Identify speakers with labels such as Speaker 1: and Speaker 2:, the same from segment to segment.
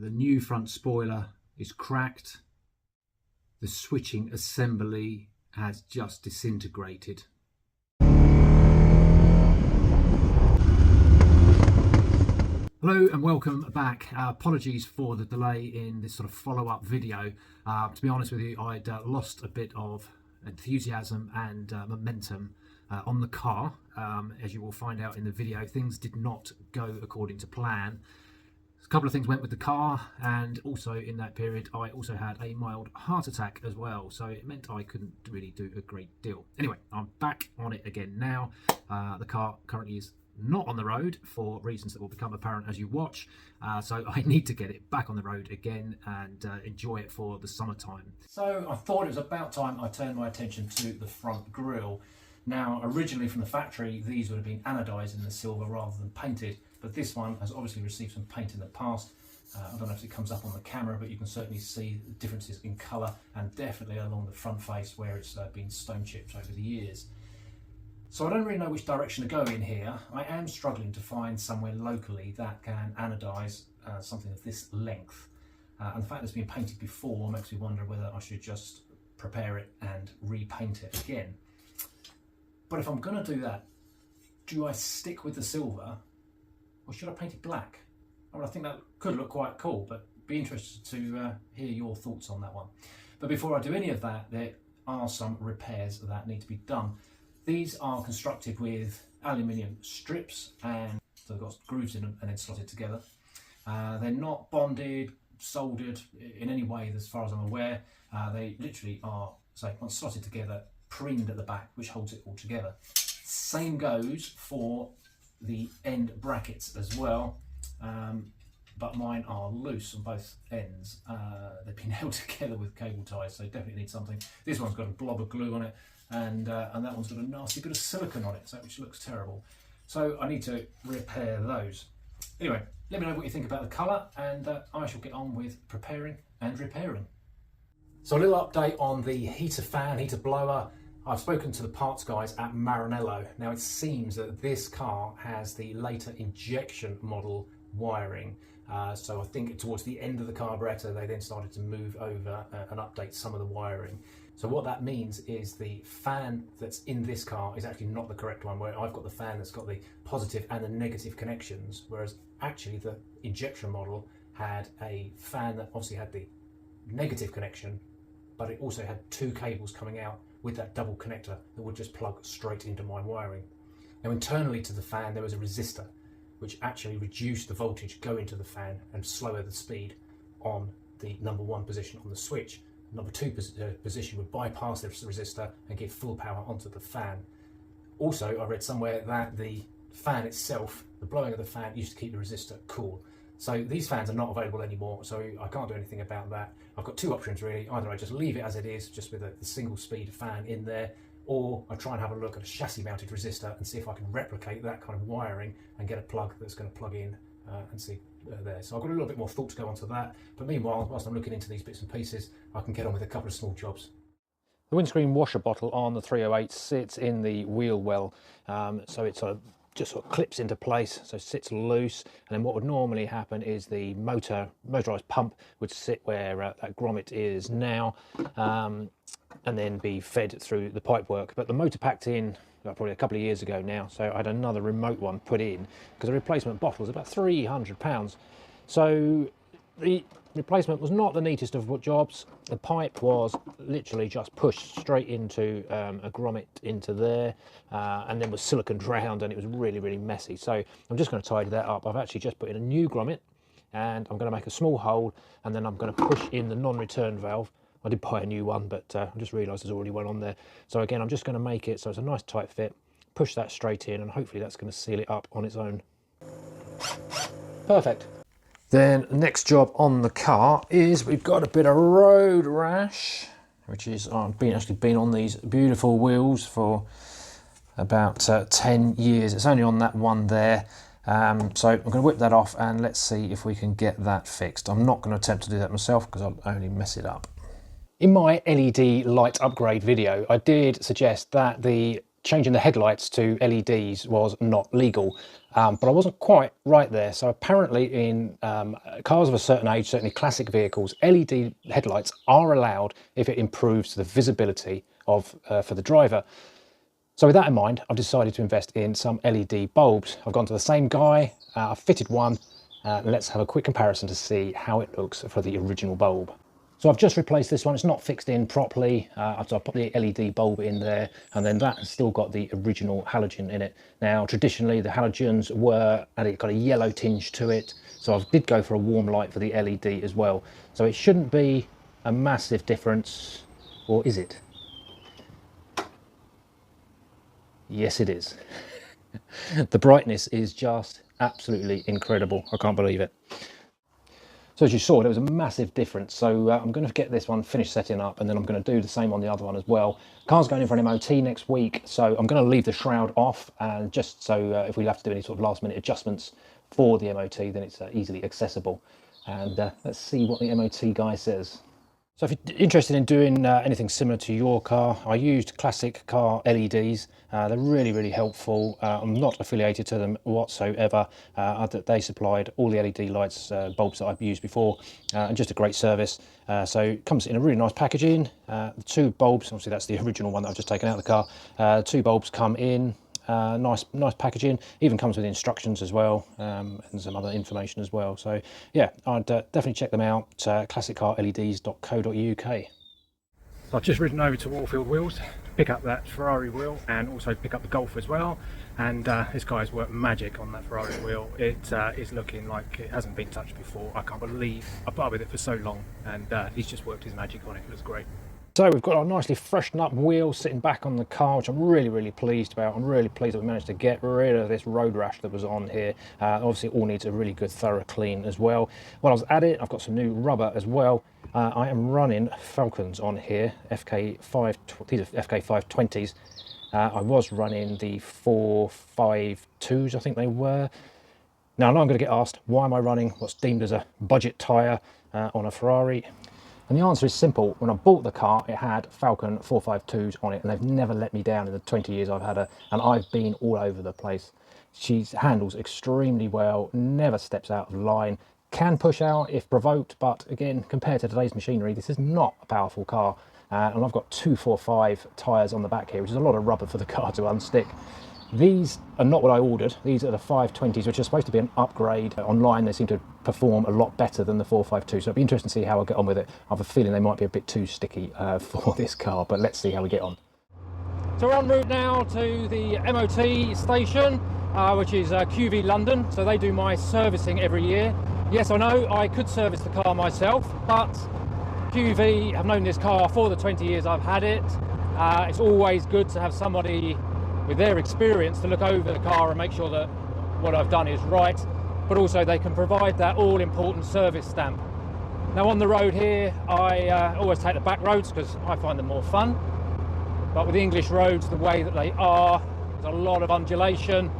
Speaker 1: but the new front spoiler is cracked. The switching assembly has just disintegrated. Hello and welcome back. Apologies for the delay in this sort of follow-up video. To be honest with you, I'd lost a bit of enthusiasm and momentum on the car. As you will find out in the video, things did not go according to plan. A couple of things went with the car, and also in that period I also had a mild heart attack as well, so it meant I couldn't really do a great deal. Anyway, I'm back on it again now. The car currently is not on the road for reasons that will become apparent as you watch, so I need to get it back on the road again and enjoy it for the summertime. So I thought it was about time I turned my attention to the front grille. Now originally from the factory these would have been anodised in the silver rather than painted, but this one has obviously received some paint in the past. I don't know if it comes up on the camera, but you can certainly see the differences in colour, and definitely along the front face where it's been stone chipped over the years. So I don't really know which direction to go in here. I am struggling to find somewhere locally that can anodise something of this length. And the fact that it's been painted before makes me wonder whether I should just prepare it and repaint it again. But if I'm going to do that, do I stick with the silver or should I paint it black? I mean, I think that could look quite cool, but be interested to hear your thoughts on that one. But before I do any of that, there are some repairs that need to be done. These are constructed with aluminium strips, and so they've got grooves in them and then slotted together. They're not bonded, soldered in any way as far as I'm aware. They literally are, say, once slotted together, preened at the back, which holds it all together. Same goes for the end brackets as well, but mine are loose on both ends. They've been held together with cable ties, so definitely need something. This one's got a blob of glue on it, and that one's got a nasty bit of silicone on it, so which looks terrible. So I need to repair those. Anyway, let me know what you think about the colour, and I shall get on with preparing and repairing. So a little update on the heater fan, heater blower. I've spoken to the parts guys at Maranello. Now it seems that this car has the later injection model wiring. So I think towards the end of the carburettor they then started to move over and update some of the wiring. So what that means is the fan that's in this car is actually not the correct one, where I've got the fan that's got the positive and the negative connections, whereas actually the injection model had a fan that obviously had the negative connection, but it also had two cables coming out with that double connector that would just plug straight into my wiring. Now internally to the fan there was a resistor which actually reduced the voltage going to the fan and slower the speed on the number 1 position on the switch. Number 2 position would bypass the resistor and give full power onto the fan. Also I read somewhere that the fan itself, the blowing of the fan, used to keep the resistor cool. So these fans are not available anymore, so I can't do anything about that. I've got two options really. Either I just leave it as it is, just with the single speed fan in there, or I try and have a look at a chassis mounted resistor and see if I can replicate that kind of wiring and get a plug that's going to plug in and see there. So I've got a little bit more thought to go onto that, but meanwhile, whilst I'm looking into these bits and pieces, I can get on with a couple of small jobs. The windscreen washer bottle on the 308 sits in the wheel well, so it's just sort of clips into place, so sits loose, and then what would normally happen is the motorized pump would sit where that grommet is now, and then be fed through the pipework. But the motor packed in probably a couple of years ago now, so I had another remote one put in because the replacement bottle is about £300. So the replacement was not the neatest of jobs. The pipe was literally just pushed straight into a grommet into there, and then was silicone drowned, and it was really messy. So I'm just going to tidy that up. I've actually just put in a new grommet, and I'm going to make a small hole, and then I'm going to push in the non-return valve. I did buy a new one, but I just realised there's already one on there. So again, I'm just going to make it so it's a nice tight fit, push that straight in, and hopefully that's going to seal it up on its own. Perfect. Then the next job on the car is we've got a bit of road rash, which is, I've actually been on these beautiful wheels for about 10 years. It's only on that one there. So I'm going to whip that off and let's see if we can get that fixed. I'm not going to attempt to do that myself because I'll only mess it up. In my LED light upgrade video, I did suggest that the
Speaker 2: changing the headlights to LEDs was not legal, but I wasn't quite right there. So apparently in cars of a certain age, certainly classic vehicles, LED headlights are allowed if it improves the visibility of for the driver. So with that in mind, I've decided to invest in some LED bulbs. I've gone to the same guy, I've fitted one. Let's have a quick comparison to see how it looks for the original bulb. So I've just replaced this one. It's not fixed in properly. So I put the LED bulb in there, and then that has still got the original halogen in it. Now, traditionally, the halogens it got a yellow tinge to it. So I did go for a warm light for the LED as well. So it shouldn't be a massive difference, or is it? Yes, it is. The brightness is just absolutely incredible. I can't believe it. So as you saw, there was a massive difference. So I'm going to get this one finished setting up, and then I'm going to do the same on the other one as well. Car's going in for an MOT next week, so I'm going to leave the shroud off, and just so if we have to do any sort of last minute adjustments for the MOT, then it's easily accessible. And let's see what the MOT guy says. So if you're interested in doing anything similar to your car, I used classic car LEDs. They're really, really helpful. I'm not affiliated to them whatsoever. They supplied all the LED lights, bulbs that I've used before, and just a great service. So it comes in a really nice packaging. The two bulbs, obviously that's the original one that I've just taken out of the car. Two bulbs come in. Nice packaging, even comes with instructions as well, and some other information as well. So yeah, I'd definitely check them out, classiccarleds.co.uk. So I've just ridden over to Warfield Wheels to pick up that Ferrari wheel and also pick up the Golf as well, and this guy's worked magic on that Ferrari wheel. It is looking like it hasn't been touched before. I can't believe I put up with it for so long, and he's just worked his magic on it. It looks great. So we've got our nicely freshened up wheel sitting back on the car, which I'm really, really pleased about. I'm really pleased that we managed to get rid of this road rash that was on here. Obviously it all needs a really good thorough clean as well. While I was at it, I've got some new rubber as well. I am running Falcons on here, these are FK520s. I was running the 452s, I think they were. Now I know I'm going to get asked, why am I running what's deemed as a budget tyre on a Ferrari? And the answer is simple. When I bought the car, it had Falcon 452s on it, and they've never let me down in the 20 years I've had her, and I've been all over the place. She handles extremely well, never steps out of line, can push out if provoked, but again, compared to today's machinery, this is not a powerful car. And I've got 245 tyres on the back here, which is a lot of rubber for the car to unstick. These are not what I ordered. These are the 520s, which are supposed to be an upgrade. Online, they seem to perform a lot better than the 452, so it'll be interesting to see how I get on with it. I have a feeling they might be a bit too sticky for this car, but let's see how we get on. So we're en route now to the MOT station, which is QV London. So they do my servicing every year. Yes, I know I could service the car myself, but QV have known this car for the 20 years I've had it. It's always good to have somebody with their experience to look over the car and make sure that what I've done is right, but also they can provide that all-important service stamp. Now on the road here, I always take the back roads because I find them more fun, but with the English roads the way that they are, there's a lot of undulation,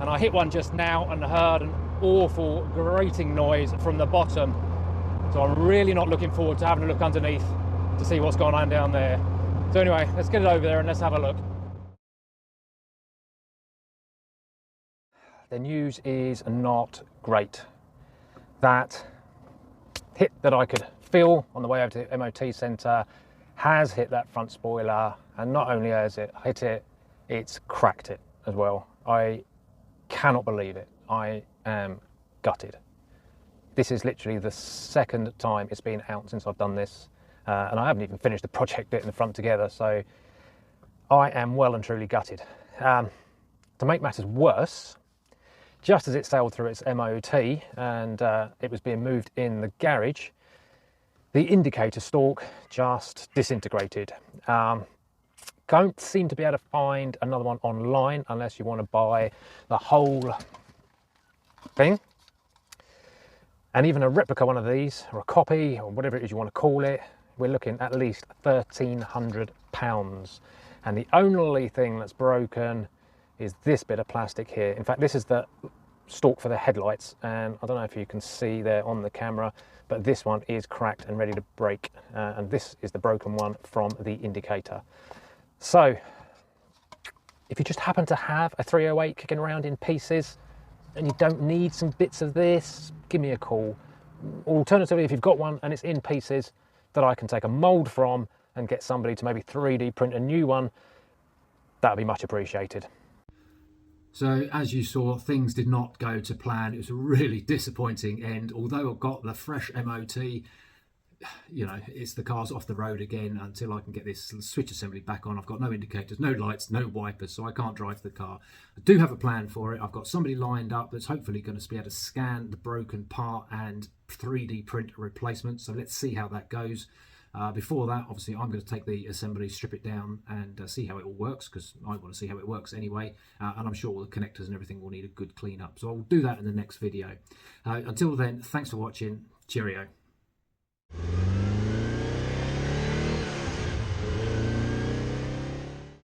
Speaker 2: and I hit one just now and heard an awful grating noise from the bottom, so I'm really not looking forward to having a look underneath to see what's going on down there. So anyway, let's get it over there and let's have a look. The news is not great. That hit that I could feel on the way over to the MOT centre has hit that front spoiler, and not only has it hit it, it's cracked it as well. I cannot believe it. I am gutted. This is literally the second time it's been out since I've done this, and I haven't even finished the project getting the front together, so I am well and truly gutted. To make matters worse, just as it sailed through its MOT and it was being moved in the garage, the indicator stalk just disintegrated. Don't seem to be able to find another one online unless you want to buy the whole thing. And even a replica one of these, or a copy, or whatever it is you want to call it, we're looking at least £1,300. And the only thing that's broken is this bit of plastic here. In fact, this is the stalk for the headlights, and I don't know if you can see there on the camera, but this one is cracked and ready to break, and this is the broken one from the indicator. So
Speaker 3: If you just happen to have a 308 kicking around in pieces and you don't need some bits of this, give me a call. Alternatively, if you've got one and it's in pieces that I can take a mould from and get somebody to maybe 3D print a new one, that would be much appreciated.
Speaker 1: So as you saw, things did not go to plan. It was a really disappointing end. Although I got the fresh MOT, you know, it's the car's off the road again until I can get this switch assembly back on. I've got no indicators, no lights, no wipers, so I can't drive the car. I do have a plan for it. I've got somebody lined up that's hopefully going to be able to scan the broken part and 3D print a replacement. So let's see how that goes. Before that, obviously, I'm going to take the assembly, strip it down and see how it all works, because I want to see how it works anyway. And I'm sure all the connectors and everything will need a good clean up. So I'll do that in the next video. Until then, thanks for watching. Cheerio.